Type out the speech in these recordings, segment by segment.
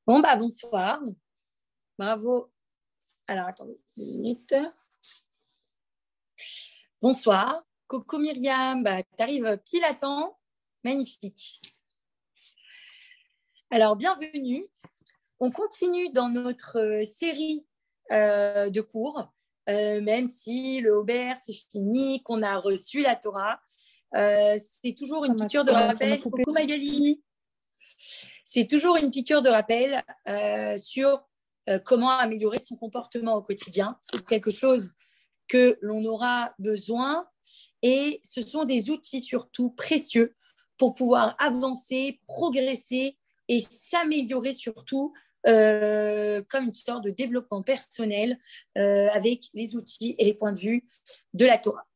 Bon, bah, bonsoir. Bravo. Alors, attendez une minute. Bonsoir. Coco Myriam, bah, tu arrives pile à temps. Magnifique. Alors, bienvenue. On continue dans notre série de cours, même si le Aubert, c'est fini, qu'on a reçu la Torah. C'est toujours une piqûre de rappel. Coucou Magali. C'est toujours une piqûre de rappel sur comment améliorer son comportement au quotidien. C'est quelque chose que l'on aura besoin et ce sont des outils surtout précieux pour pouvoir avancer, progresser et s'améliorer surtout comme une sorte de développement personnel avec les outils et les points de vue de la Torah.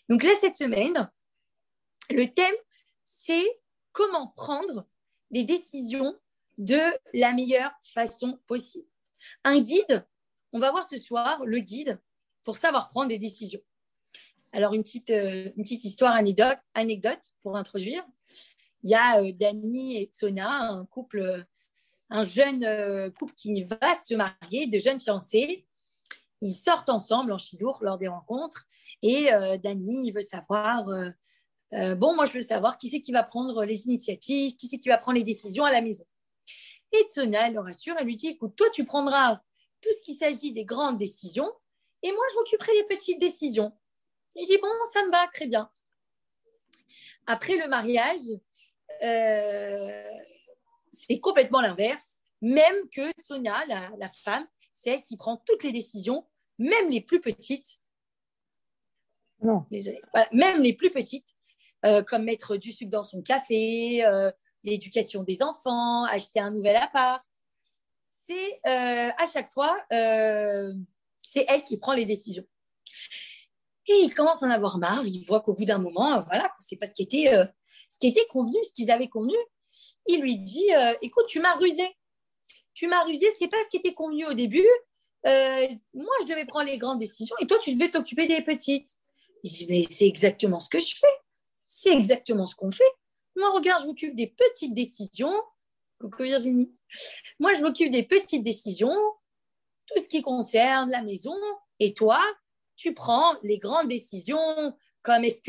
Donc là, cette semaine, le thème, c'est comment prendre des décisions de la meilleure façon possible. Un guide, on va voir ce soir le guide pour savoir prendre des décisions. Alors, une petite histoire, anecdote pour introduire. Il y a Dani et Tsona, un jeune couple qui va se marier, de jeunes fiancés. Ils sortent ensemble en chidour lors des rencontres et Dani veut savoir... moi, je veux savoir qui c'est qui va prendre les initiatives, qui c'est qui va prendre les décisions à la maison. Et Tsona, elle le rassure, elle lui dit, écoute, toi, tu prendras tout ce qui s'agit des grandes décisions et moi, je m'occuperai des petites décisions. Il dit, bon, ça me va, très bien. Après le mariage, c'est complètement l'inverse, même que Tsona, la femme, c'est elle qui prend toutes les décisions, même les plus petites. Non, désolée. Voilà, même les plus petites, comme mettre du sucre dans son café, l'éducation des enfants, acheter un nouvel appart. C'est à chaque fois, c'est elle qui prend les décisions. Et il commence à en avoir marre. Il voit qu'au bout d'un moment, voilà, c'est pas ce qui était convenu, ce qu'ils avaient convenu. Il lui dit, écoute, tu m'as rusé. Tu m'as rusé, c'est pas ce qui était convenu au début. Moi, je devais prendre les grandes décisions et toi, tu devais t'occuper des petites. Il dit, mais c'est exactement ce que je fais. C'est exactement ce qu'on fait. Moi, regarde, je m'occupe des petites décisions. Coucou Virginie. Moi, je m'occupe des petites décisions, tout ce qui concerne la maison. Et toi, tu prends les grandes décisions, comme est-ce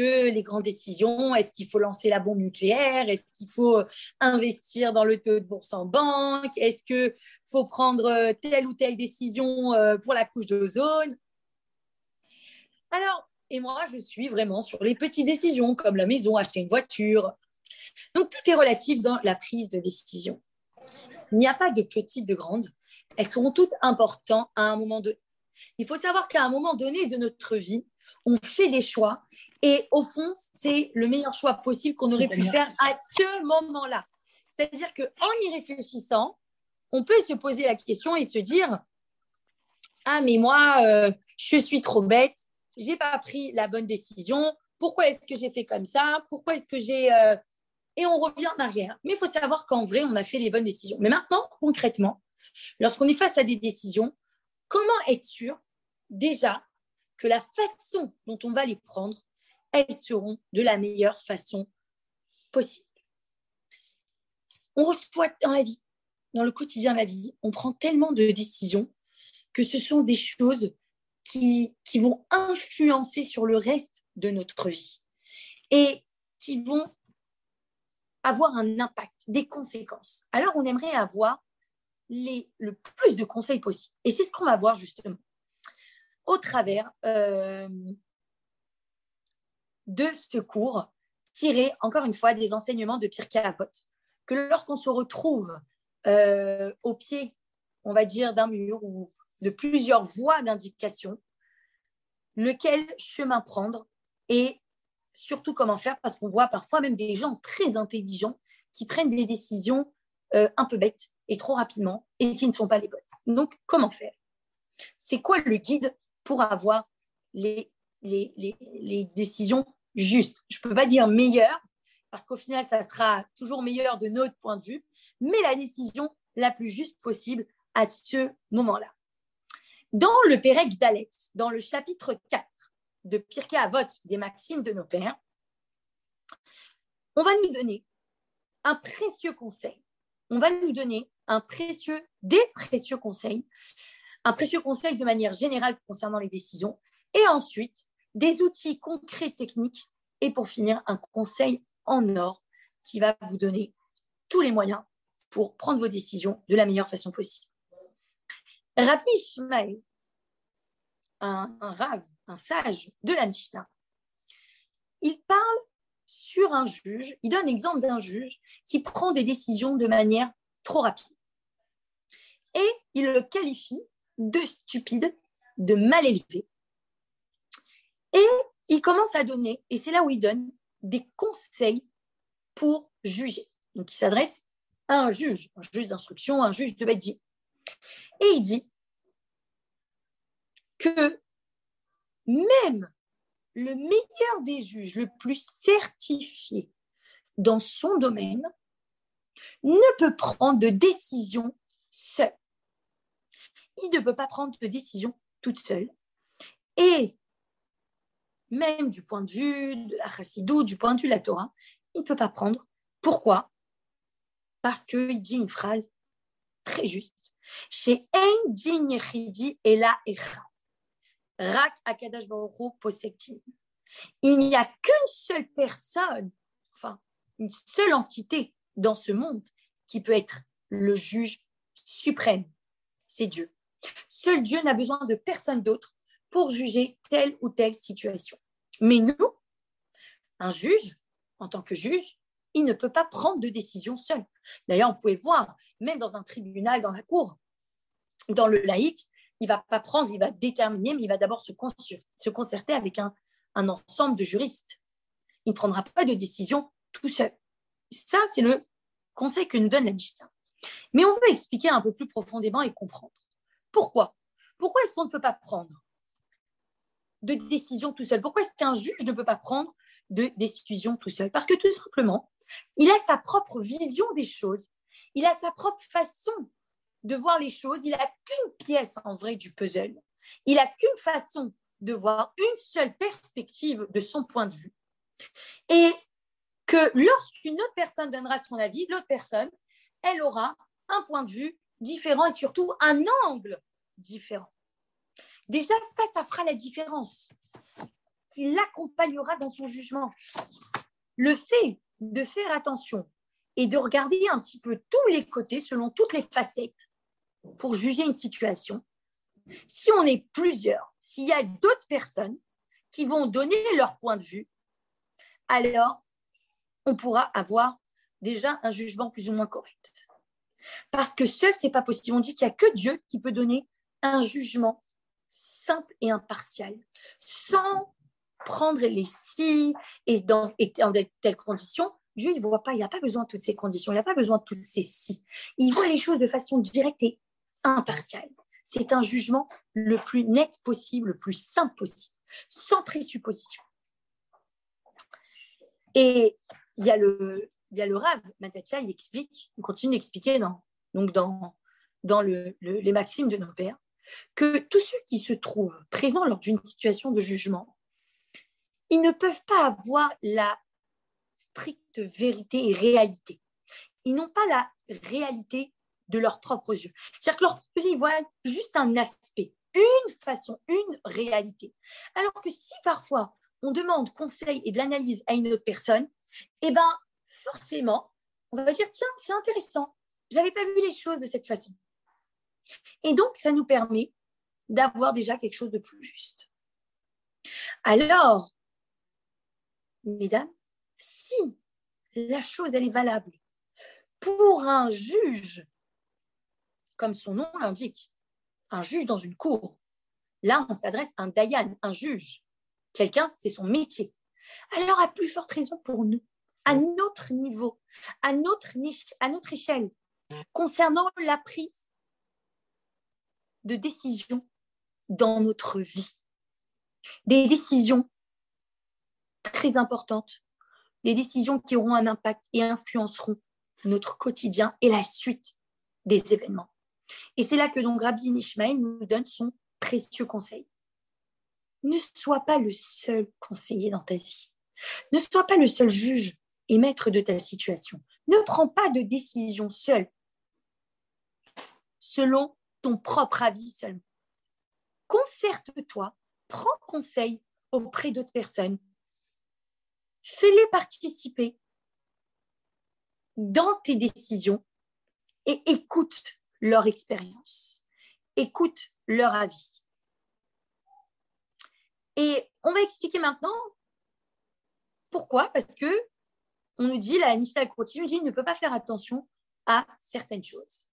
qu'il faut lancer la bombe nucléaire? Est-ce qu'il faut investir dans le taux de bourse en banque? Est-ce qu'il faut prendre telle ou telle décision pour la couche d'ozone? Alors, et moi, je suis vraiment sur les petites décisions, comme la maison, acheter une voiture. Donc, tout est relatif dans la prise de décision. Il n'y a pas de petites, de grandes. Elles seront toutes importantes à un moment donné. Il faut savoir qu'à un moment donné de notre vie, on fait des choix et au fond, c'est le meilleur choix possible qu'on aurait pu faire à ce moment-là. C'est-à-dire qu'en y réfléchissant, on peut se poser la question et se dire « Ah, mais moi, je suis trop bête, je n'ai pas pris la bonne décision, pourquoi est-ce que j'ai fait comme ça? Pourquoi est-ce que j'ai… Et on revient en arrière. Mais il faut savoir qu'en vrai, on a fait les bonnes décisions. Mais maintenant, concrètement, lorsqu'on est face à des décisions, comment être sûr déjà que la façon dont on va les prendre, elles seront de la meilleure façon possible. On reçoit dans la vie, dans le quotidien de la vie, on prend tellement de décisions que ce sont des choses qui vont influencer sur le reste de notre vie et qui vont avoir un impact, des conséquences. Alors, on aimerait avoir le plus de conseils possible. Et c'est ce qu'on va voir justement au travers de ce cours tiré, encore une fois, des enseignements de Pirkei Avot, que lorsqu'on se retrouve au pied, on va dire, d'un mur ou de plusieurs voies d'indication, lequel chemin prendre et surtout comment faire, parce qu'on voit parfois même des gens très intelligents qui prennent des décisions un peu bêtes et trop rapidement et qui ne sont pas les bonnes. Donc, comment faire? C'est quoi le guide pour avoir les décisions justes? Je ne peux pas dire meilleures, parce qu'au final, ça sera toujours meilleur de notre point de vue, mais la décision la plus juste possible à ce moment-là. Dans le Pérec Dalet, dans le chapitre 4 de Pirkei Avot, des Maximes de nos pères, on va nous donner un précieux conseil on va nous donner des précieux conseils de manière générale concernant les décisions, et ensuite des outils concrets techniques, et pour finir, un conseil en or qui va vous donner tous les moyens pour prendre vos décisions de la meilleure façon possible. Rabbi Ishmael, un rave, un sage de la Mishnah, il parle sur un juge, il donne l'exemple d'un juge qui prend des décisions de manière trop rapide. Et il le qualifie de stupide, de mal élevé. Et il commence à donner, et c'est là où il donne des conseils pour juger. Donc il s'adresse à un juge d'instruction, un juge de Beit Din. Et il dit que même le meilleur des juges, le plus certifié dans son domaine, ne peut prendre de décision seul. Il ne peut pas prendre de décision toute seule. Et même du point de vue de la Chassidou, du point de vue de la Torah, il ne peut pas prendre. Pourquoi ? Parce qu'il dit une phrase très juste. Chez Ein Din Yechidi Ela Echad. Rak Akadash Baruch Hu Posektin. Il n'y a qu'une seule personne, enfin, une seule entité dans ce monde qui peut être le juge suprême. C'est Dieu. Seul Dieu n'a besoin de personne d'autre pour juger telle ou telle situation. Mais nous, un juge, en tant que juge, il ne peut pas prendre de décision seul. D'ailleurs, on pouvait voir, même dans un tribunal, dans la cour, dans le laïc, il ne va pas prendre, il va déterminer, mais il va d'abord se concerter avec un ensemble de juristes. Il ne prendra pas de décision tout seul. Ça, c'est le conseil que nous donne la Mishnah. Mais on veut expliquer un peu plus profondément et comprendre. Pourquoi ? Pourquoi est-ce qu'on ne peut pas prendre de décision tout seul ? Pourquoi est-ce qu'un juge ne peut pas prendre de décision tout seul ? Parce que tout simplement, il a sa propre vision des choses, il a sa propre façon de voir les choses, il n'a qu'une pièce en vrai du puzzle, il n'a qu'une façon de voir une seule perspective de son point de vue. Et que lorsqu'une autre personne donnera son avis, l'autre personne, elle aura un point de vue différent et surtout un angle différent. Déjà, ça fera la différence. Il l'accompagnera dans son jugement. Le fait de faire attention et de regarder un petit peu tous les côtés, selon toutes les facettes, pour juger une situation, si on est plusieurs, s'il y a d'autres personnes qui vont donner leur point de vue, alors on pourra avoir déjà un jugement plus ou moins correct. Parce que seul, ce n'est pas possible. On dit qu'il n'y a que Dieu qui peut donner un jugement simple et impartial, sans prendre les si et dans de telles conditions. Dieu, il ne voit pas, il n'a pas besoin de toutes ces conditions, il n'a pas besoin de toutes ces si. Il voit les choses de façon directe et impartiale. C'est un jugement le plus net possible, le plus simple possible, sans présupposition. Et il y a le Rav Matatia, il continue d'expliquer dans les maximes de nos pères, que tous ceux qui se trouvent présents lors d'une situation de jugement, ils ne peuvent pas avoir la stricte vérité et réalité. Ils n'ont pas la réalité de leurs propres yeux. C'est-à-dire que leurs propres yeux, ils voient juste un aspect, une façon, une réalité. Alors que si parfois on demande conseil et de l'analyse à une autre personne, eh bien, forcément, on va dire, tiens, c'est intéressant, je n'avais pas vu les choses de cette façon. Et donc, ça nous permet d'avoir déjà quelque chose de plus juste. Alors, mesdames, si la chose, elle est valable pour un juge, comme son nom l'indique, un juge dans une cour, là, on s'adresse à un dayan, un juge. Quelqu'un, c'est son métier. Alors, à plus forte raison pour nous, à notre niveau, à notre niche, à notre échelle, concernant la prise de décisions dans notre vie. Des décisions très importantes, des décisions qui auront un impact et influenceront notre quotidien et la suite des événements. Et c'est là que donc Rabbi Ishmael nous donne son précieux conseil. Ne sois pas le seul conseiller dans ta vie. Ne sois pas le seul juge et maître de ta situation. Ne prends pas de décision seul selon ton propre avis seulement. Concerte-toi, prends conseil auprès d'autres personnes, fais-les participer dans tes décisions et écoute leur expérience, écoute leur avis. Et on va expliquer maintenant pourquoi, parce que on nous dit, la Mishnah continue, nous dit, ne peut pas faire attention à certaines choses.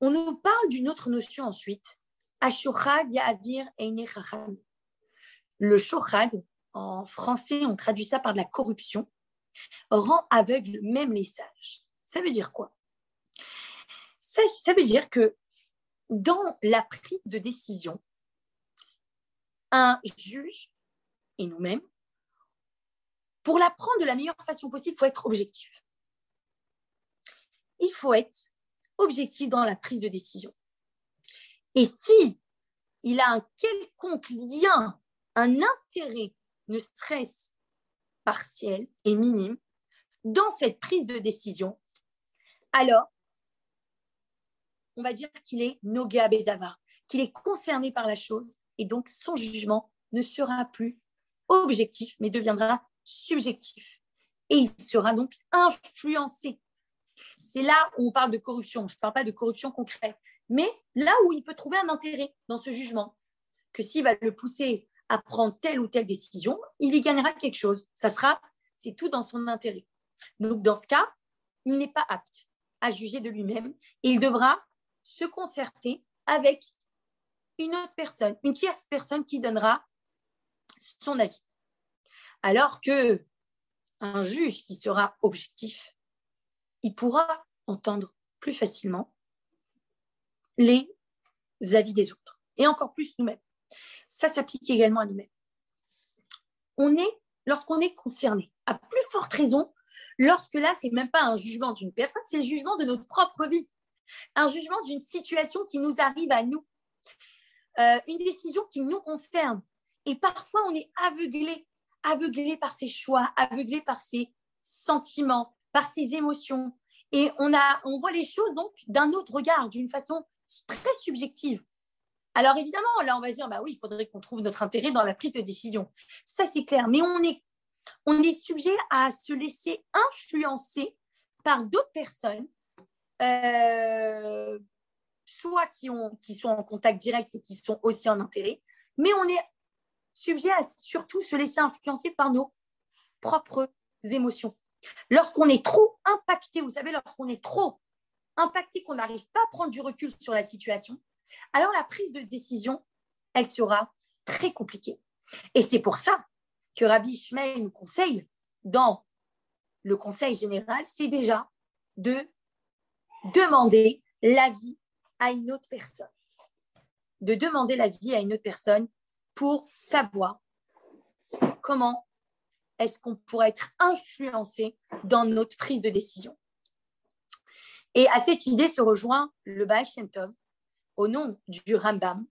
On nous parle d'une autre notion ensuite, Ashochad Ya'avir Eine Chacham. Le shochad, en français, on traduit ça par de la corruption, rend aveugle même les sages. Ça veut dire quoi? Ça veut dire que dans la prise de décision, un juge et nous-mêmes, pour la prendre de la meilleure façon possible, il faut être objectif. Il faut être objectif dans la prise de décision. Et si il a un quelconque lien, un intérêt, ne serait-ce partiel et minime, dans cette prise de décision, alors, on va dire qu'il est nogea bedavar, qu'il est concerné par la chose, et donc son jugement ne sera plus objectif, mais deviendra subjectif. Et il sera donc influencé. C'est là où on parle de corruption. Je ne parle pas de corruption concrète, mais là où il peut trouver un intérêt dans ce jugement, que s'il va le pousser à prendre telle ou telle décision, il y gagnera quelque chose. C'est tout dans son intérêt. Donc, dans ce cas, il n'est pas apte à juger de lui-même et il devra se concerter avec une autre personne, une tierce personne qui donnera son avis. Alors que un juge qui sera objectif, il pourra entendre plus facilement les avis des autres et encore plus nous-mêmes. Ça s'applique également à nous-mêmes. Lorsqu'on est concerné, à plus forte raison, lorsque là, ce n'est même pas un jugement d'une personne, c'est le jugement de notre propre vie, un jugement d'une situation qui nous arrive à nous, une décision qui nous concerne. Et parfois, on est aveuglé par ses choix, aveuglé par ses sentiments, par ses émotions. Et on voit les choses donc d'un autre regard, d'une façon très subjective. Alors évidemment, là, on va se dire, bah oui, il faudrait qu'on trouve notre intérêt dans la prise de décision. Ça, c'est clair. Mais on est sujet à se laisser influencer par d'autres personnes, soit qui sont en contact direct et qui sont aussi en intérêt, mais on est sujet à surtout se laisser influencer par nos propres émotions. Lorsqu'on est trop impacté, vous savez, lorsqu'on est trop impacté, qu'on n'arrive pas à prendre du recul sur la situation, alors la prise de décision, elle sera très compliquée. Et c'est pour ça que Rabbi Ishmael nous conseille, dans le conseil général, c'est déjà de demander l'avis à une autre personne. De demander l'avis à une autre personne pour savoir comment est-ce qu'on pourrait être influencé dans notre prise de décision. Et à cette idée se rejoint le Baal Shem Tov, au nom du Rambam.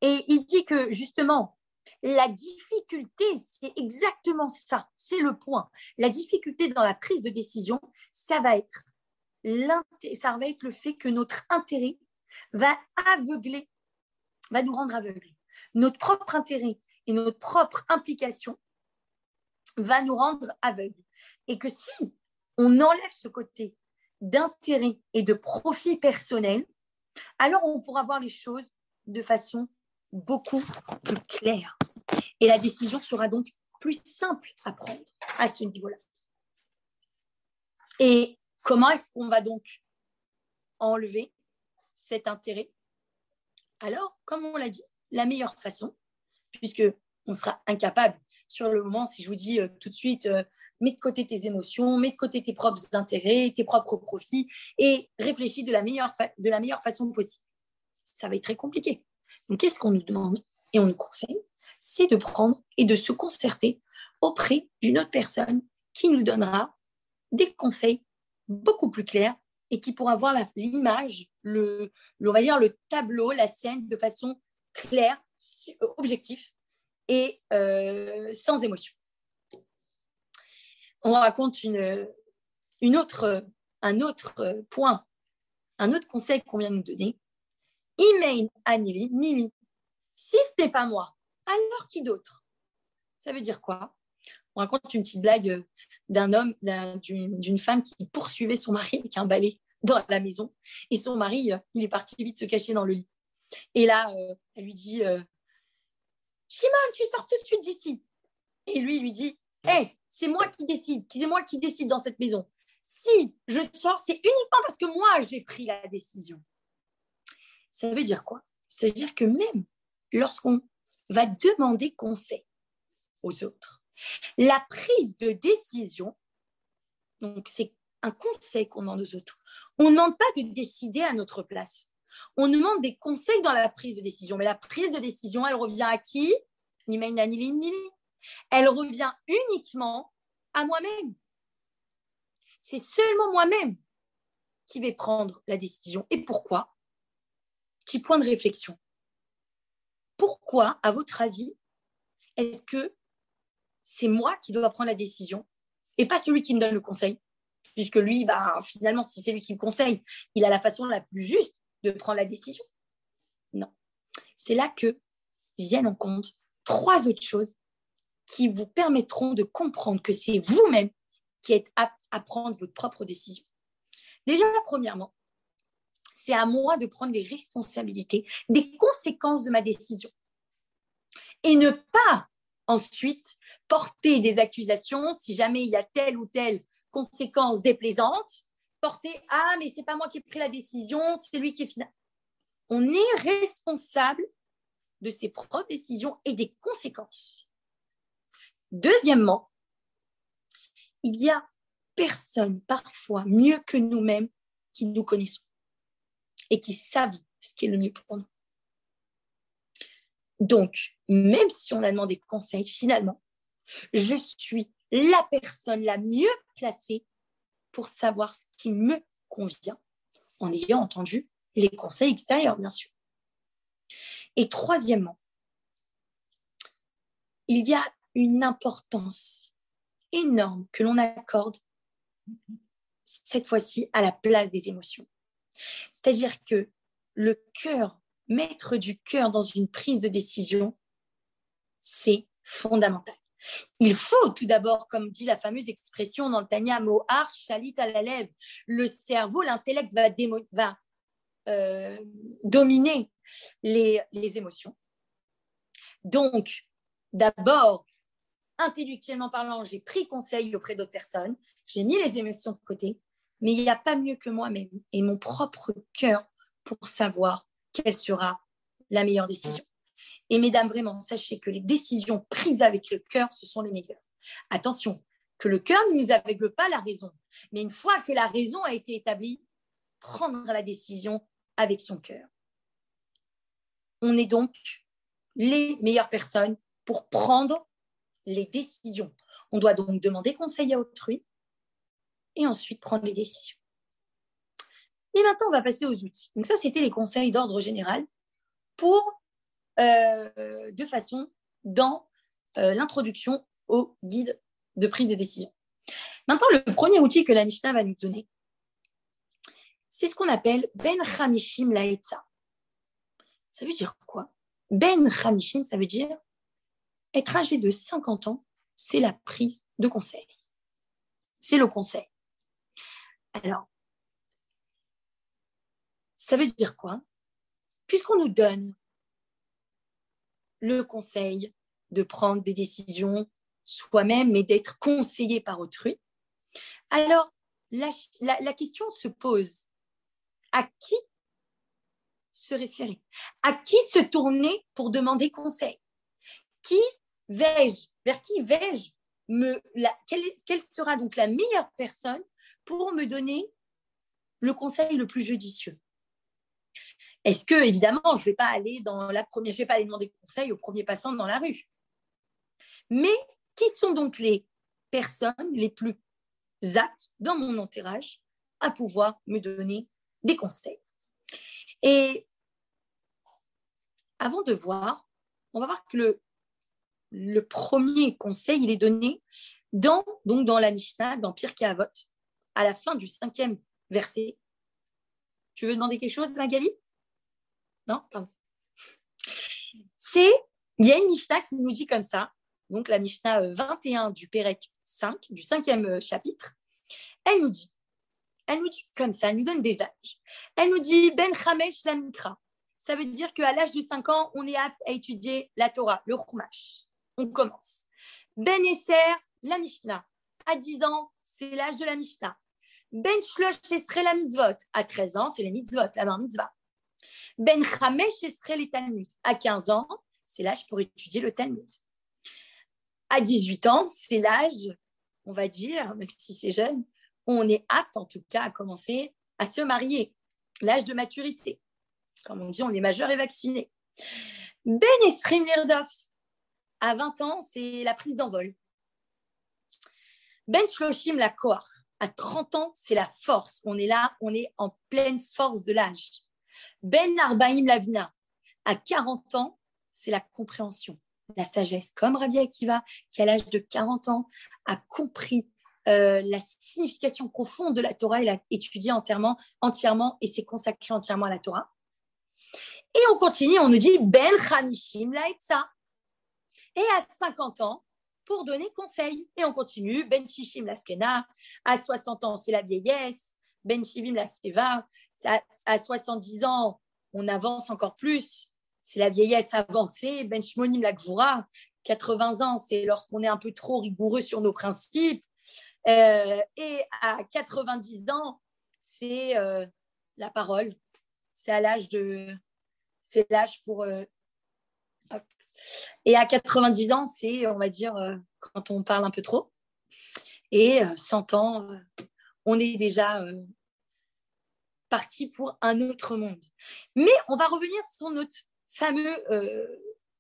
Et il dit que justement, la difficulté, c'est exactement ça, c'est le point. La difficulté dans la prise de décision, ça va être le fait que notre intérêt va nous rendre aveugles. Notre propre intérêt et notre propre implication va nous rendre aveugles. Et que si on enlève ce côté d'intérêt et de profit personnel, alors on pourra voir les choses de façon beaucoup plus claire. Et la décision sera donc plus simple à prendre à ce niveau-là. Et comment est-ce qu'on va donc enlever cet intérêt? Alors, comme on l'a dit, la meilleure façon, puisqu'on sera incapable sur le moment, si je vous dis tout de suite, mets de côté tes émotions, mets de côté tes propres intérêts, tes propres profits, et réfléchis de la meilleure façon possible. Ça va être très compliqué. Donc, qu'est-ce qu'on nous demande et on nous conseille? C'est de prendre et de se concerter auprès d'une autre personne qui nous donnera des conseils beaucoup plus clairs et qui pourra voir l'image, on va dire le tableau, la scène de façon claire, objective et sans émotion. On raconte un un autre point, un autre conseil qu'on vient de nous donner. Imein anili nili. Si ce n'est pas moi, alors qui d'autre? Ça veut dire quoi? On raconte une petite blague d'un homme, d'une femme qui poursuivait son mari avec un balai dans la maison. Et son mari, il est parti vite se cacher dans le lit. Et là, elle lui dit Shimon, tu sors tout de suite d'ici. Et lui, il lui dit hey, c'est moi qui décide dans cette maison. Si je sors, c'est uniquement parce que moi, j'ai pris la décision. Ça veut dire quoi? Ça veut dire que même lorsqu'on va demander conseil aux autres, la prise de décision, donc c'est un conseil qu'on demande aux autres. On ne demande pas de décider à notre place. On demande des conseils dans la prise de décision. Mais la prise de décision, elle revient à qui? Elle revient uniquement à moi-même. C'est seulement moi-même qui vais prendre la décision. Et pourquoi? Petit point de réflexion. Pourquoi, à votre avis, est-ce que c'est moi qui dois prendre la décision et pas celui qui me donne le conseil? Puisque lui, finalement, si c'est lui qui me conseille, il a la façon la plus juste de prendre la décision. Non. C'est là que viennent en compte 3 autres choses qui vous permettront de comprendre que c'est vous-même qui êtes apte à prendre votre propre décision. Déjà, premièrement, c'est à moi de prendre les responsabilités des conséquences de ma décision et ne pas ensuite porter des accusations si jamais il y a telle ou telle conséquence déplaisante, porter « Ah, mais c'est pas moi qui ai pris la décision, c'est lui qui est final. » On est responsable de ses propres décisions et des conséquences. Deuxièmement, il y a personne, parfois, mieux que nous-mêmes, qui nous connaissons et qui savent ce qui est le mieux pour nous. Donc, même si on a demandé conseil, finalement, je suis la personne la mieux placée pour savoir ce qui me convient, en ayant entendu les conseils extérieurs, bien sûr. Et troisièmement, il y a une importance énorme que l'on accorde, cette fois-ci, à la place des émotions. C'est-à-dire que le cœur, maître du cœur dans une prise de décision, c'est fondamental. Il faut tout d'abord, comme dit la fameuse expression dans le Tanya, Mohar, Shalit à la lèvre, le cerveau, l'intellect va dominer les émotions. Donc, d'abord, intellectuellement parlant, j'ai pris conseil auprès d'autres personnes, j'ai mis les émotions de côté, mais il n'y a pas mieux que moi-même et mon propre cœur pour savoir quelle sera la meilleure décision. Et mesdames, vraiment, sachez que les décisions prises avec le cœur, ce sont les meilleures. Attention, que le cœur ne nous aveugle pas la raison, mais une fois que la raison a été établie, prendre la décision avec son cœur. On est donc les meilleures personnes pour prendre les décisions. On doit donc demander conseil à autrui et ensuite prendre les décisions. Et maintenant, on va passer aux outils. Donc ça, c'était les conseils d'ordre général pour, de façon, dans l'introduction au guide de prise de décision. Maintenant, le premier outil que la Mishnah va nous donner, c'est ce qu'on appelle Ben Chamishim Laetza. Ça veut dire quoi? Ben Chamishim, ça veut dire être âgé de 50 ans, c'est la prise de conseil. C'est le conseil. Alors, ça veut dire quoi? Puisqu'on nous donne le conseil de prendre des décisions soi-même, mais d'être conseillé par autrui, alors la question se pose, à qui se référer? À qui se tourner pour demander conseil? Vers qui vais-je quelle sera donc la meilleure personne pour me donner le conseil le plus judicieux? Est-ce que, évidemment, je ne vais pas aller je vais pas aller demander conseil au premier passant dans la rue. Mais qui sont donc les personnes les plus aptes dans mon entourage à pouvoir me donner des conseils? Et avant de voir, on va voir que le premier conseil, il est donné dans la Mishnah, dans Pirkei Avot, à la fin du 5e verset. Tu veux demander quelque chose, Magali? Non? Pardon. Il y a une Mishnah qui nous dit comme ça, donc la Mishnah 21 du Pérec 5, du 5e chapitre, elle nous dit comme ça, elle nous donne des âges. Elle nous dit Ben Chamesh la Mikra. Ça veut dire qu'à l'âge de 5 ans, on est apte à étudier la Torah, le Chumash. On commence. Ben Esser, la Mishnah. À 10 ans, c'est l'âge de la Mishnah. Ben Shlosh Esrei la Mitzvot. À 13 ans, c'est les Mitzvot, la bar mitzvah. Ben Chamesh Esrei les Talmud. À 15 ans, c'est l'âge pour étudier le Talmud. À 18 ans, c'est l'âge, on va dire, même si c'est jeune, où on est apte en tout cas à commencer à se marier. L'âge de maturité. Comme on dit, on est majeur et vacciné. Ben Esrim Lirdof. À 20 ans, c'est la prise d'envol. Ben Shloshim la Koach. À 30 ans, c'est la force. On est là, on est en pleine force de l'âge. Ben Arbaim la Vina. À 40 ans, c'est la compréhension, la sagesse. Comme Rabbi Akiva, qui à l'âge de 40 ans a compris la signification profonde de la Torah, il a étudié entièrement et s'est consacré entièrement à la Torah. Et on continue, on nous dit Ben Chamishim la Etza. Et à 50 ans, pour donner conseil. Et on continue, Ben Shishim la Skena. À 60 ans, c'est la vieillesse. Ben Shivim la Seva. À 70 ans, on avance encore plus. C'est la vieillesse avancée. Ben Shmonim la Gvura. 80 ans, c'est lorsqu'on est un peu trop rigoureux sur nos principes. Et à 90 ans, c'est la parole. C'est l'âge pour... hop. Et à 90 ans, c'est, on va dire, quand on parle un peu trop. Et 100 ans, on est déjà parti pour un autre monde. Mais on va revenir sur notre fameux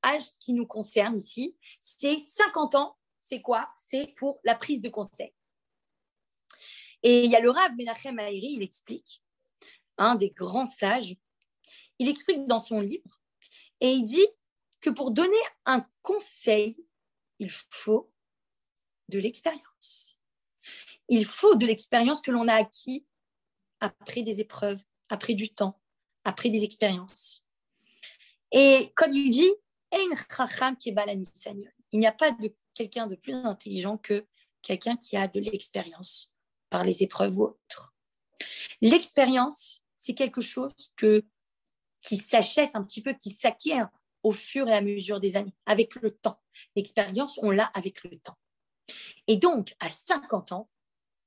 âge qui nous concerne ici. C'est 50 ans. C'est quoi? C'est pour la prise de conseil. Et il y a le Rav Menachem Haïri, il explique, un des grands sages, il explique dans son livre, et il dit que pour donner un conseil, il faut de l'expérience. Il faut de l'expérience que l'on a acquis après des épreuves, après du temps, après des expériences. Et comme il dit, il n'y a pas de quelqu'un de plus intelligent que quelqu'un qui a de l'expérience par les épreuves ou autres. L'expérience, c'est quelque chose qui s'achète un petit peu, qui s'acquiert au fur et à mesure des années, avec le temps. L'expérience, on l'a avec le temps. Et donc, à 50 ans,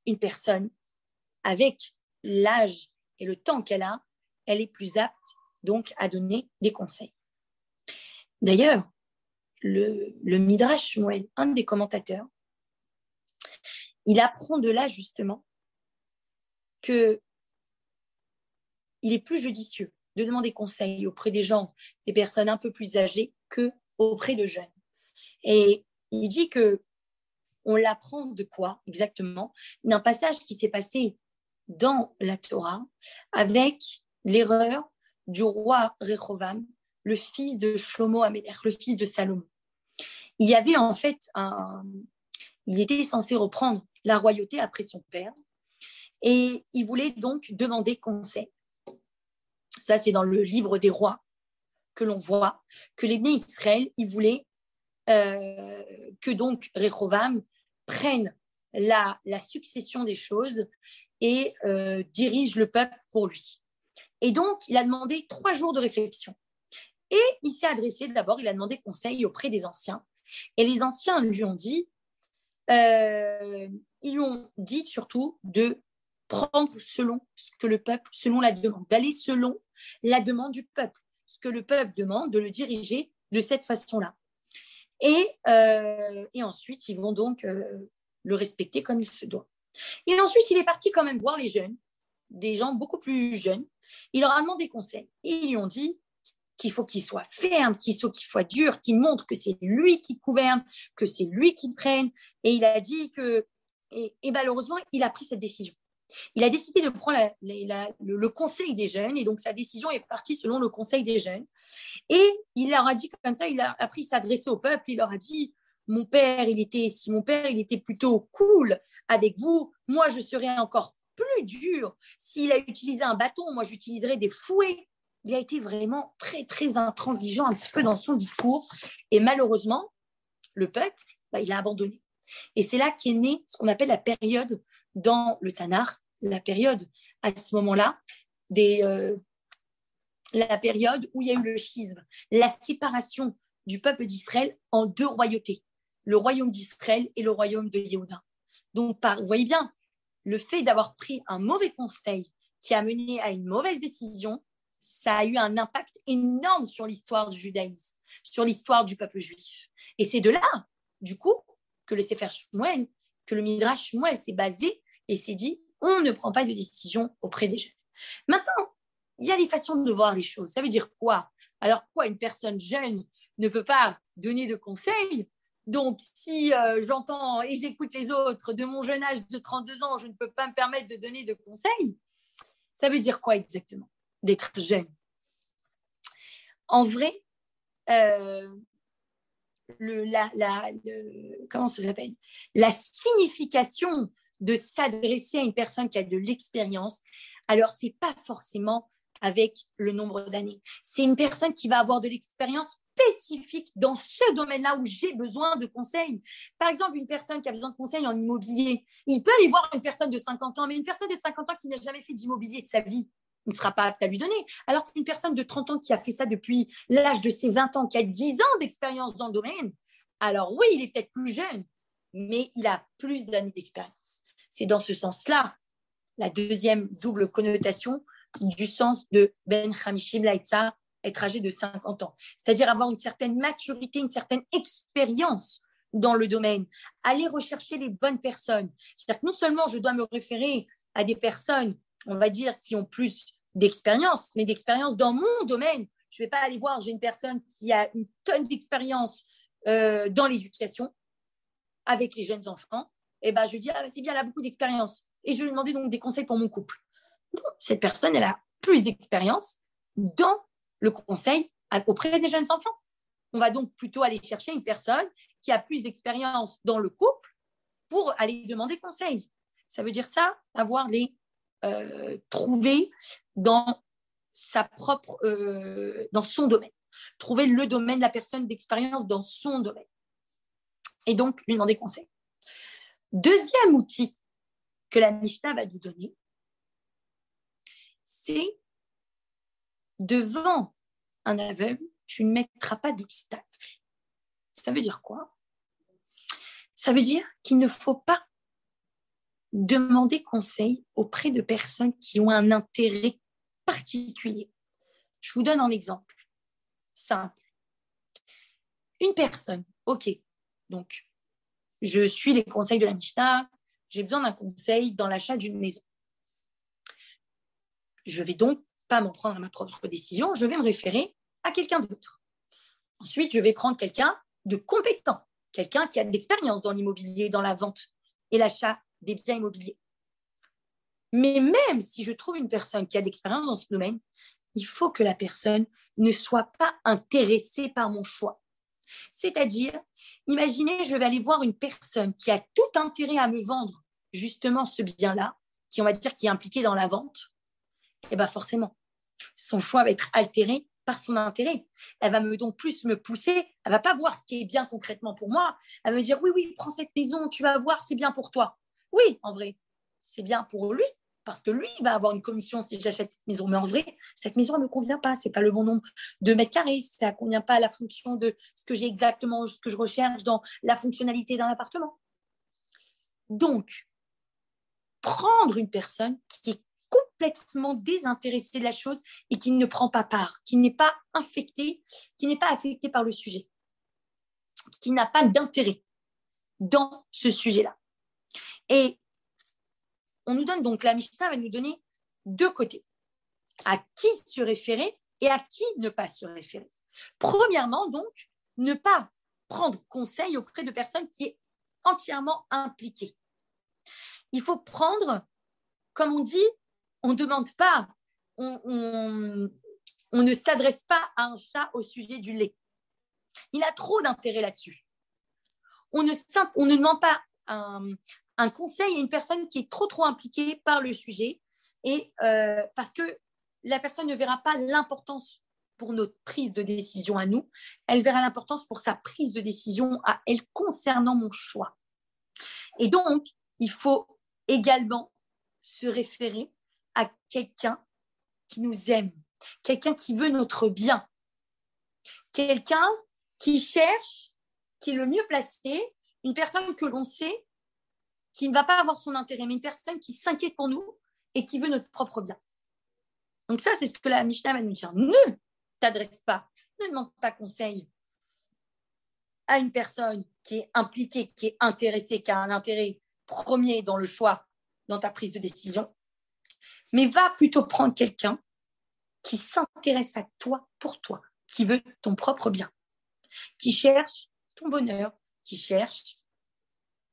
une personne, avec l'âge et le temps qu'elle a, elle est plus apte donc à donner des conseils. D'ailleurs, le Midrash Shmuel, un des commentateurs, il apprend de là justement qu'il est plus judicieux de demander conseil auprès des gens, des personnes un peu plus âgées qu'auprès de jeunes. Et il dit qu'on l'apprend de quoi exactement? D'un passage qui s'est passé dans la Torah avec l'erreur du roi Rehovam, le fils de Shlomo Amelech, le fils de Salomon. Il y avait en fait il était censé reprendre la royauté après son père et il voulait donc demander conseil. Ça, c'est dans le livre des rois que l'on voit que les Bnei Israël, ils voulaient que donc Rehovam prenne la succession des choses et dirige le peuple pour lui. Et donc, il a demandé 3 jours de réflexion. Et il s'est adressé d'abord, il a demandé conseil auprès des anciens. Et les anciens lui ont dit, surtout de prendre selon ce que le peuple, selon la demande, d'aller selon la demande du peuple. Ce que le peuple demande, de le diriger de cette façon-là. Et ensuite, ils vont donc le respecter comme il se doit. Et ensuite, il est parti quand même voir les jeunes, des gens beaucoup plus jeunes. Il leur a demandé conseil. Et ils lui ont dit qu'il faut qu'il soit ferme, qu'il soit dur, qu'il montre que c'est lui qui gouverne, que c'est lui qui prenne. Et il a dit que... Et malheureusement, il a pris cette décision. Il a décidé de prendre le conseil des jeunes. Et donc, sa décision est partie selon le conseil des jeunes. Et il leur a dit comme ça, il a appris à s'adresser au peuple. Il leur a dit, si mon père, il était plutôt cool avec vous, moi, je serais encore plus plus dur. S'il a utilisé un bâton, moi, j'utiliserais des fouets. Il a été vraiment très, très intransigeant un petit peu dans son discours. Et malheureusement, le peuple, il a abandonné. Et c'est là qu'est née ce qu'on appelle la période dans le Tanakh, la période à ce moment-là, la période où il y a eu le schisme, la séparation du peuple d'Israël en deux royautés, le royaume d'Israël et le royaume de Yehuda. Donc, vous voyez bien, le fait d'avoir pris un mauvais conseil qui a mené à une mauvaise décision, ça a eu un impact énorme sur l'histoire du judaïsme, sur l'histoire du peuple juif. Et c'est de là, du coup, que le Sefer Shmuel, que le Midrash Shmuel s'est basé et s'est dit, on ne prend pas de décision auprès des jeunes. Maintenant, il y a des façons de voir les choses. Ça veut dire quoi? Alors quoi, une personne jeune ne peut pas donner de conseils? Donc, si j'entends et j'écoute les autres de mon jeune âge de 32 ans, je ne peux pas me permettre de donner de conseils. Ça veut dire quoi exactement, d'être jeune? En vrai, comment ça s'appelle? La signification de s'adresser à une personne qui a de l'expérience, alors ce n'est pas forcément avec le nombre d'années. C'est une personne qui va avoir de l'expérience spécifique dans ce domaine-là où j'ai besoin de conseils. Par exemple, une personne qui a besoin de conseils en immobilier, il peut aller voir une personne de 50 ans, mais une personne de 50 ans qui n'a jamais fait d'immobilier de sa vie, il ne sera pas apte à lui donner. Alors qu'une personne de 30 ans qui a fait ça depuis l'âge de ses 20 ans, qui a 10 ans d'expérience dans le domaine, alors oui, il est peut-être plus jeune, mais il a plus d'années d'expérience. C'est dans ce sens-là, la deuxième double connotation du sens de Ben Hamishim Laïtza, être âgé de 50 ans. C'est-à-dire avoir une certaine maturité, une certaine expérience dans le domaine, aller rechercher les bonnes personnes. C'est-à-dire que non seulement je dois me référer à des personnes, on va dire, qui ont plus d'expérience, mais d'expérience dans mon domaine. Je ne vais pas aller voir, j'ai une personne qui a une tonne d'expérience dans l'éducation avec les jeunes enfants. Et ben, je dis, c'est bien, elle a beaucoup d'expérience. Et je vais lui demander donc des conseils pour mon couple. Donc, cette personne, elle a plus d'expérience dans le conseil auprès des jeunes enfants. On va donc plutôt aller chercher une personne qui a plus d'expérience dans le couple pour aller demander conseil. Ça veut dire ça, avoir les trouver dans sa propre, dans son domaine. Trouver le domaine de la personne d'expérience dans son domaine. Et donc, lui demander conseil. Deuxième outil que la Mishnah va nous donner, c'est devant un aveugle, tu ne mettras pas d'obstacle. Ça veut dire quoi? Ça veut dire qu'il ne faut pas demander conseil auprès de personnes qui ont un intérêt particulier. Je vous donne un exemple simple. Une personne, ok, donc je suis les conseils de la Mishnah, j'ai besoin d'un conseil dans l'achat d'une maison. Je vais donc pas m'en prendre à ma propre décision, je vais me référer à quelqu'un d'autre. Ensuite, je vais prendre quelqu'un de compétent, quelqu'un qui a de l'expérience dans l'immobilier, dans la vente et l'achat des biens immobiliers. Mais même si je trouve une personne qui a de l'expérience dans ce domaine, il faut que la personne ne soit pas intéressée par mon choix. C'est-à-dire, imaginez, je vais aller voir une personne qui a tout intérêt à me vendre justement ce bien-là, qui on va dire qui est impliqué dans la vente, et bien forcément, son choix va être altéré par son intérêt. Elle va donc plus me pousser, elle ne va pas voir ce qui est bien concrètement pour moi, elle va me dire, oui, prends cette maison, tu vas voir, c'est bien pour toi. Oui, en vrai, c'est bien pour lui, parce que lui, il va avoir une commission si j'achète cette maison. Mais en vrai, cette maison, elle ne me convient pas. Ce n'est pas le bon nombre de mètres carrés. Ça ne convient pas à la fonction de ce que j'ai exactement, ce que je recherche dans la fonctionnalité d'un appartement. Donc, prendre une personne qui est complètement désintéressée de la chose et qui ne prend pas part, qui n'est pas affectée par le sujet, qui n'a pas d'intérêt dans ce sujet-là. Et on nous donne donc, la Mishnah va nous donner deux côtés. À qui se référer et à qui ne pas se référer. Premièrement, donc, ne pas prendre conseil auprès de personnes qui est entièrement impliquée. Il faut prendre, comme on dit, on ne demande pas, on ne s'adresse pas à un chat au sujet du lait. Il a trop d'intérêt là-dessus. On ne demande pas à un conseil à une personne qui est trop impliquée par le sujet et parce que la personne ne verra pas l'importance pour notre prise de décision à nous, elle verra l'importance pour sa prise de décision à elle concernant mon choix. Et donc, il faut également se référer à quelqu'un qui nous aime, quelqu'un qui veut notre bien, quelqu'un qui cherche, qui est le mieux placé, une personne que l'on sait qui ne va pas avoir son intérêt, mais une personne qui s'inquiète pour nous et qui veut notre propre bien. Donc ça, c'est ce que la Mishnah va nous dire. Ne t'adresse pas, ne demande pas conseil à une personne qui est impliquée, qui est intéressée, qui a un intérêt premier dans le choix, dans ta prise de décision, mais va plutôt prendre quelqu'un qui s'intéresse à toi pour toi, qui veut ton propre bien, qui cherche ton bonheur, qui cherche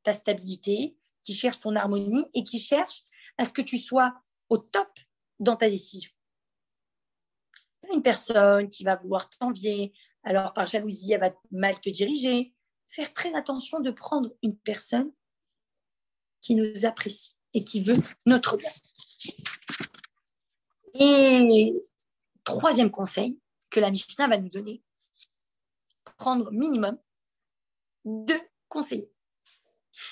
ta stabilité, qui cherche ton harmonie et qui cherche à ce que tu sois au top dans ta décision. Une personne qui va vouloir t'envier, alors par jalousie, elle va mal te diriger. Faire très attention de prendre une personne qui nous apprécie et qui veut notre bien. Et troisième conseil que la Mishnah va nous donner, prendre minimum 2 conseillers.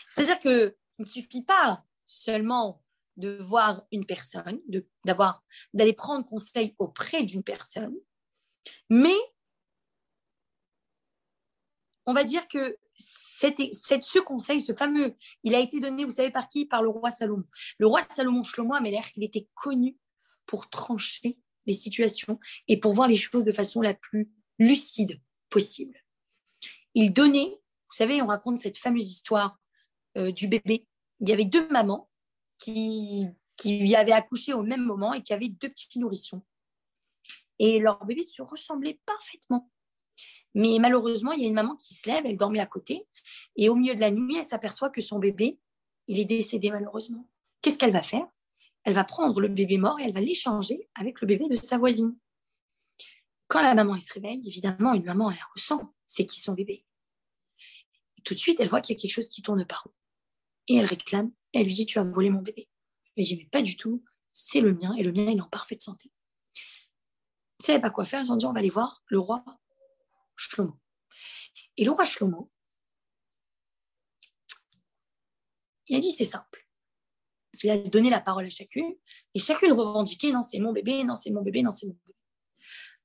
C'est-à-dire qu'il ne suffit pas seulement de voir une personne, d'aller prendre conseil auprès d'une personne, mais on va dire que ce conseil, ce fameux, il a été donné, vous savez par qui? Par le roi Salomon. Le roi Salomon Shlomo Améler, il était connu pour trancher les situations et pour voir les choses de façon la plus lucide possible. Il donnait, vous savez, on raconte cette fameuse histoire du bébé. Il y avait 2 mamans qui lui avaient accouché au même moment et qui avaient 2 petits nourrissons. Et leur bébé se ressemblait parfaitement. Mais malheureusement, il y a une maman qui se lève, elle dormait à côté, et au milieu de la nuit, elle s'aperçoit que son bébé, il est décédé malheureusement. Qu'est-ce qu'elle va faire? Elle va prendre le bébé mort et elle va l'échanger avec le bébé de sa voisine. Quand la maman elle se réveille, évidemment, une maman, elle ressent c'est qui son bébé. Et tout de suite, elle voit qu'il y a quelque chose qui tourne pas. Et elle réclame, et elle lui dit, tu as volé mon bébé. Elle dit, mais pas du tout, c'est le mien, et le mien, il est en parfaite santé. Ils ne savaient pas quoi faire, ils ont dit, on va aller voir le roi Shlomo. Et le roi Shlomo, il a dit, c'est simple. Il a donné la parole à chacune, et chacune revendiquait, non, c'est mon bébé, non, c'est mon bébé, non, c'est mon bébé.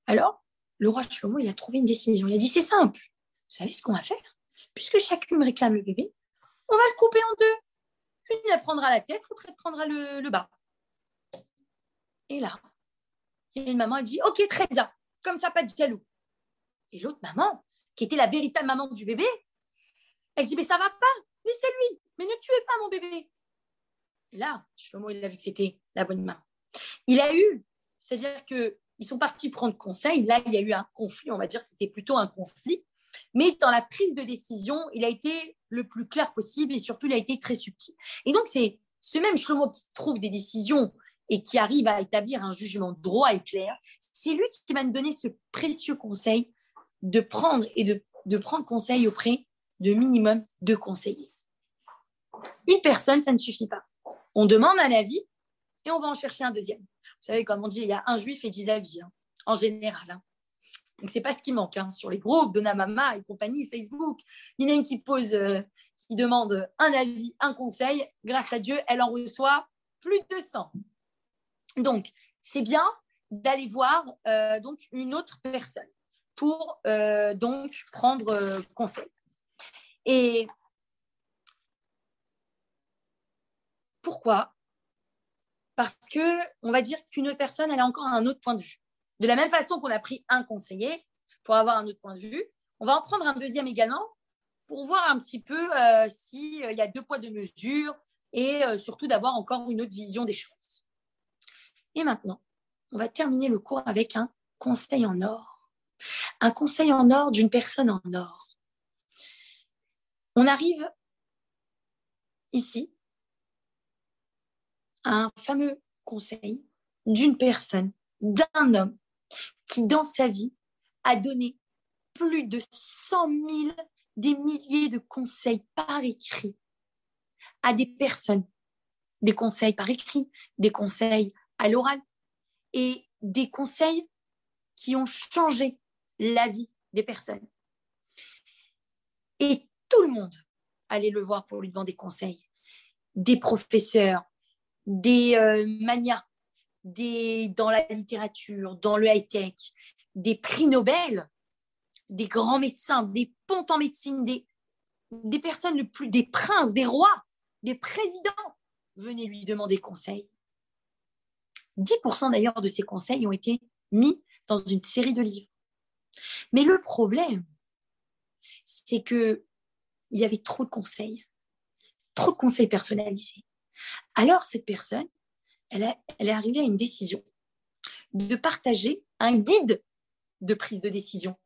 Alors, le roi Shlomo, il a trouvé une décision. Il a dit, c'est simple. Vous savez ce qu'on va faire? Puisque chacune réclame le bébé, on va le couper en 2. Une, elle prendra la tête, l'autre, elle prendra le bas. Et là, il y a une maman, elle dit, ok, très bien, comme ça, pas de jaloux. Et l'autre maman, qui était la véritable maman du bébé, elle dit, mais ça va pas, laissez-lui, mais ne tuez pas mon bébé. Et là, Shlomo, il a vu que c'était la bonne maman. Il a eu, c'est-à-dire qu'ils sont partis prendre conseil, là, il y a eu un conflit, on va dire, c'était plutôt un conflit, mais dans la prise de décision, il a été le plus clair possible et surtout, il a été très subtil. Et donc, c'est ce même Shlomo qui trouve des décisions et qui arrive à établir un jugement droit et clair, c'est lui qui va nous donner ce précieux conseil de prendre et de prendre conseil auprès de minimum 2 conseillers. Une personne, ça ne suffit pas. On demande un avis et on va en chercher un deuxième. Vous savez, comme on dit, il y a un juif et 10 avis, hein, en général. Hein. Donc, ce n'est pas ce qui manque. Hein. Sur les groupes de Namama et compagnie, Facebook, il y en a une qui qui demande un avis, un conseil. Grâce à Dieu, elle en reçoit plus de 100. Donc, c'est bien d'aller voir donc une autre personne pour donc prendre conseil. Et pourquoi? Parce qu'on va dire qu'une autre personne, elle a encore un autre point de vue. De la même façon qu'on a pris un conseiller pour avoir un autre point de vue, on va en prendre un deuxième également pour voir un petit peu s'il y a 2 poids, 2 mesures et surtout d'avoir encore une autre vision des choses. Et maintenant, on va terminer le cours avec un conseil en or. Un conseil en or d'une personne en or. On arrive ici à un fameux conseil d'une personne, d'un homme qui, dans sa vie, a donné plus de 100 000, des milliers de conseils par écrit à des personnes, des conseils par écrit, des conseils à l'oral et des conseils qui ont changé la vie des personnes. Et tout le monde allait le voir pour lui demander conseil. Des professeurs, des manias, dans la littérature, dans le high-tech, des prix Nobel, des grands médecins, des pontes en médecine, des personnes des princes, des rois, des présidents venaient lui demander conseil. 10% d'ailleurs de ces conseils ont été mis dans une série de livres. Mais le problème, c'est qu'il y avait trop de conseils personnalisés. Alors cette personne, elle est arrivée à une décision de partager un guide de prise de décision,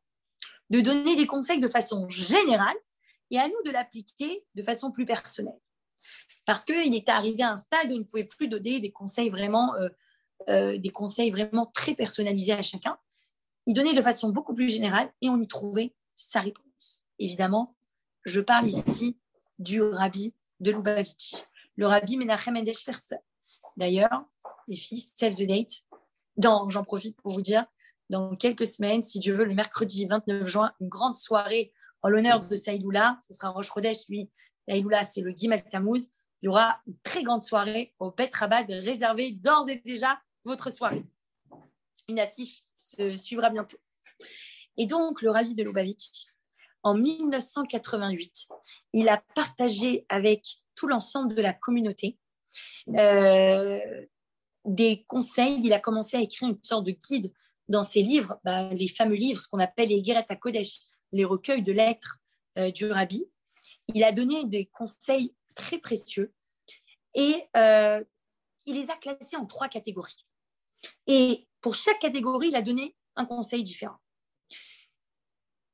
de donner des conseils de façon générale et à nous de l'appliquer de façon plus personnelle. Parce qu'il était arrivé à un stade où il ne pouvait plus donner des conseils vraiment très personnalisés à chacun. Il donnait de façon beaucoup plus générale et on y trouvait sa réponse. Évidemment, je parle ici du rabbi de Lubavitch, le rabbi Menachem Mendel Schneerson. D'ailleurs, les filles, save the date. J'en profite pour vous dire, dans quelques semaines, si Dieu veut, le mercredi 29 juin, une grande soirée en l'honneur de Saïdoula. Ce sera Rosh Chodesh, lui. Saïdoula, c'est le Gimel Tammuz. Il y aura une très grande soirée au Bet Rabat, réservée d'ores et déjà votre soirée. Une affiche se suivra bientôt. Et donc, le rabbi de Lubavitch, en 1988, il a partagé avec tout l'ensemble de la communauté des conseils. Il a commencé à écrire une sorte de guide dans ses livres, les fameux livres, ce qu'on appelle les Igeret HaKodesh, les recueils de lettres du rabbi. Il a donné des conseils très précieux et il les a classés en 3 catégories. Et pour chaque catégorie, il a donné un conseil différent.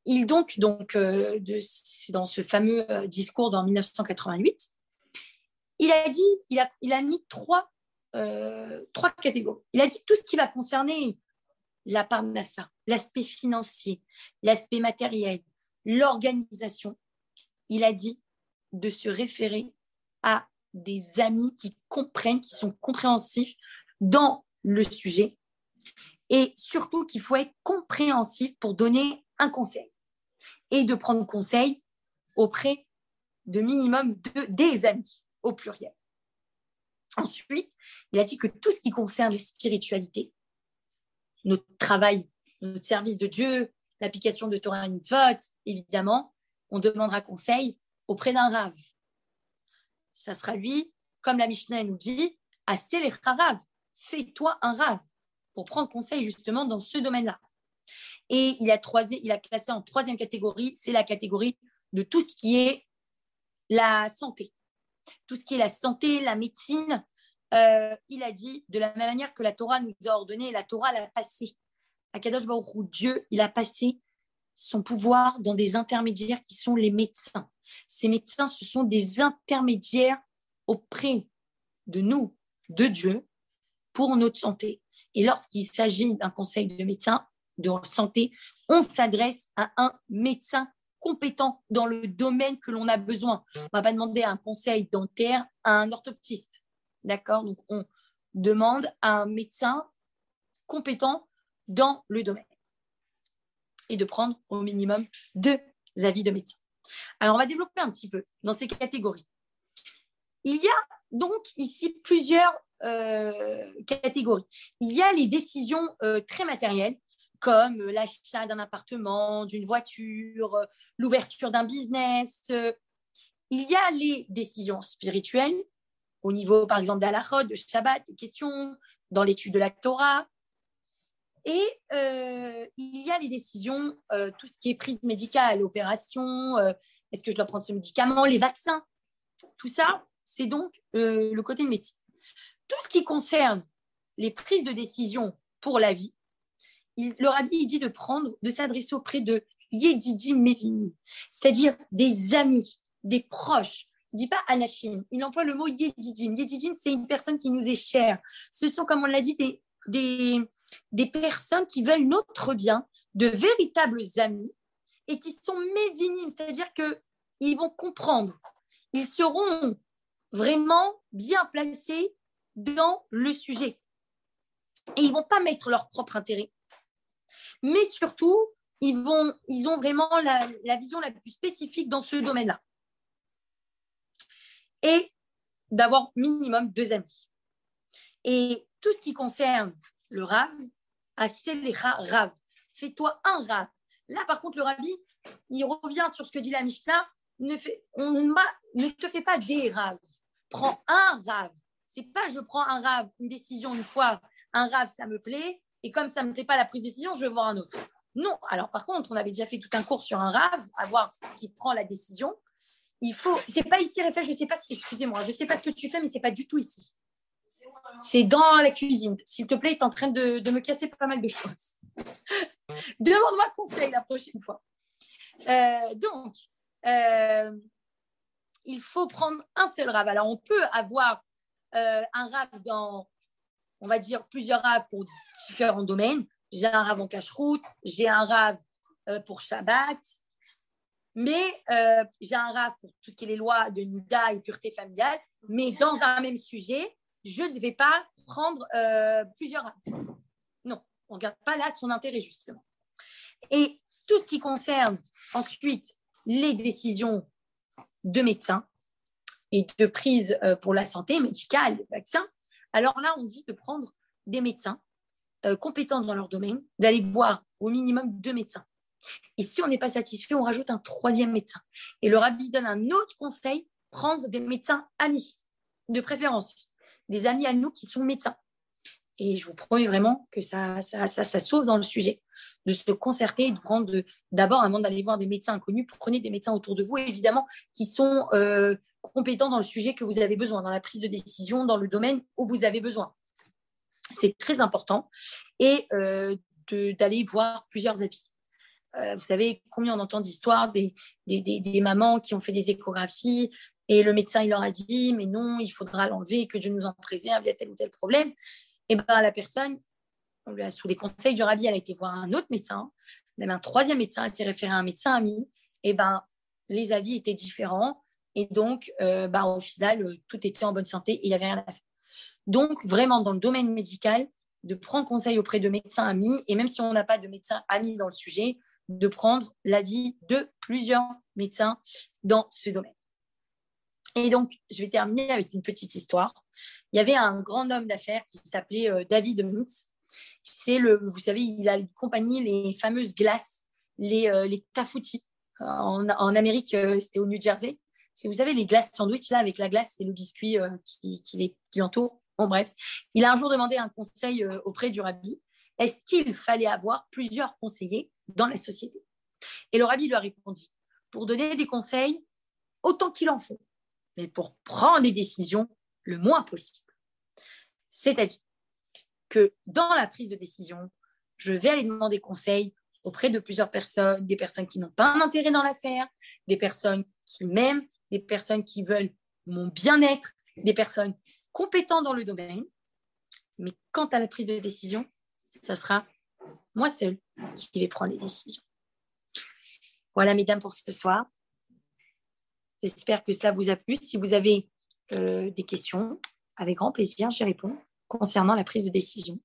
C'est dans ce fameux discours en 1988, il a mis 3 catégories. Il a dit tout ce qui va concerner la parnassa, l'aspect financier, l'aspect matériel, l'organisation. Il a dit de se référer à des amis qui comprennent, qui sont compréhensifs dans le sujet et surtout qu'il faut être compréhensif pour donner un conseil et de prendre conseil auprès de minimum des amis au pluriel. Ensuite, il a dit que tout ce qui concerne la spiritualité, notre travail, notre service de Dieu, l'application de Torah et Mitzvot, évidemment, on demandera conseil auprès d'un Rav. Ça sera lui, comme la Mishnah nous dit, assez les Rav, fais-toi un Rav pour prendre conseil justement dans ce domaine-là. Et il a classé en 3e catégorie, c'est la catégorie de tout ce qui est la santé. Tout ce qui est la santé, la médecine, il a dit, de la même manière que la Torah nous a ordonné, la Torah l'a passé. Akadosh Baruch Hu, Dieu, il a passé son pouvoir dans des intermédiaires qui sont les médecins. Ces médecins, ce sont des intermédiaires auprès de nous, de Dieu, pour notre santé. Et lorsqu'il s'agit d'un conseil de médecin, de santé, on s'adresse à un médecin compétent dans le domaine que l'on a besoin. On ne va pas demander un conseil dentaire à un orthoptiste. D'accord ? Donc, on demande à un médecin compétent dans le domaine et de prendre au minimum 2 avis de médecin. Alors, on va développer un petit peu dans ces catégories. Il y a donc ici plusieurs catégories. Il y a les décisions très matérielles, comme l'achat d'un appartement, d'une voiture, l'ouverture d'un business. Il y a les décisions spirituelles, au niveau, par exemple, d'Halachot, de Shabbat, des questions, dans l'étude de la Torah. Et il y a les décisions, tout ce qui est prise médicale, opération, est-ce que je dois prendre ce médicament, les vaccins. Tout ça, c'est donc le côté de médecine. Tout ce qui concerne les prises de décision pour la vie, le rabbi dit de s'adresser auprès de Yedidim Mevinim, c'est-à-dire des amis, des proches. Il ne dit pas Anashim, il emploie le mot Yedidim. Yedidim, c'est une personne qui nous est chère. Ce sont, comme on l'a dit, des personnes qui veulent notre bien, de véritables amis et qui sont Mevinim, c'est-à-dire qu'ils vont comprendre. Ils seront vraiment bien placés dans le sujet. Et ils ne vont pas mettre leur propre intérêt. Mais surtout, ils ont vraiment la vision la plus spécifique dans ce domaine-là. Et d'avoir minimum 2 amis. Et tout ce qui concerne le Rav, Aselecha Rav, fais-toi un Rav. Là, par contre, le Rabbi, il revient sur ce que dit la Mishnah, ne te fais pas des Rav. Prends un Rav. C'est pas je prends un Rav, une décision une fois, un Rav, ça me plaît, et comme ça ne me plaît pas la prise de décision, je vais voir un autre. Non. Alors, par contre, on avait déjà fait tout un cours sur un Rav, à voir qui prend la décision. C'est pas ici, Raphaël, excusez-moi, je sais pas ce que tu fais, mais c'est pas du tout ici. C'est dans la cuisine. S'il te plaît, tu es en train de me casser pas mal de choses. Demande-moi conseil la prochaine fois. Il faut prendre un seul Rav. Alors, on peut avoir un Rav dans, on va dire, plusieurs Rav pour différents domaines. J'ai un Rav en cache-route, j'ai un Rav pour Shabbat, mais j'ai un Rav pour tout ce qui est les lois de Nida et pureté familiale. Mais dans un même sujet, je ne vais pas prendre plusieurs Rav. Non, on ne regarde pas là son intérêt, justement. Et tout ce qui concerne ensuite les décisions de médecins et de prise pour la santé médicale, les vaccins, alors là, on dit de prendre des médecins compétents dans leur domaine, d'aller voir au minimum 2 médecins. Et si on n'est pas satisfait, on rajoute un 3e médecin. Et le Rabbi donne un autre conseil, prendre des médecins amis, de préférence, des amis à nous qui sont médecins. Et je vous promets vraiment que ça sauve dans le sujet, de se concerter et de prendre d'abord, avant d'aller voir des médecins inconnus, prenez des médecins autour de vous, évidemment, qui sont compétents dans le sujet que vous avez besoin, dans la prise de décision, dans le domaine où vous avez besoin. C'est très important. Et d'aller voir plusieurs avis. Vous savez combien on entend d'histoires des mamans qui ont fait des échographies et le médecin il leur a dit mais non, il faudra l'enlever, que Dieu nous en préserve, il y a tel ou tel problème. Et bien la personne, sous les conseils du Rabbi, elle a été voir un autre médecin, même un 3e médecin, elle s'est référée à un médecin ami, et ben les avis étaient différents et donc au final tout était en bonne santé et il n'y avait rien à faire. Donc vraiment dans le domaine médical, de prendre conseil auprès de médecins amis, et même si on n'a pas de médecin ami dans le sujet, de prendre l'avis de plusieurs médecins dans ce domaine. Et donc, je vais terminer avec une petite histoire. Il y avait un grand homme d'affaires qui s'appelait David Mintz. Vous savez, il a compagnie les fameuses glaces, les tafoutis. En Amérique, c'était au New Jersey. Vous savez, les glaces sandwich, là, avec la glace et le biscuit qui l'entoure. Bon, bref. Il a un jour demandé un conseil auprès du Rabbi. Est-ce qu'il fallait avoir plusieurs conseillers dans la société? Et le Rabbi lui a répondu, pour donner des conseils, autant qu'il en faut, mais pour prendre des décisions, le moins possible. C'est-à-dire que dans la prise de décision, je vais aller demander conseil auprès de plusieurs personnes, des personnes qui n'ont pas un intérêt dans l'affaire, des personnes qui m'aiment, des personnes qui veulent mon bien-être, des personnes compétentes dans le domaine. Mais quant à la prise de décision, ça sera moi seule qui vais prendre les décisions. Voilà, mesdames, pour ce soir. J'espère que cela vous a plu. Si vous avez des questions, avec grand plaisir, j'y réponds concernant la prise de décision.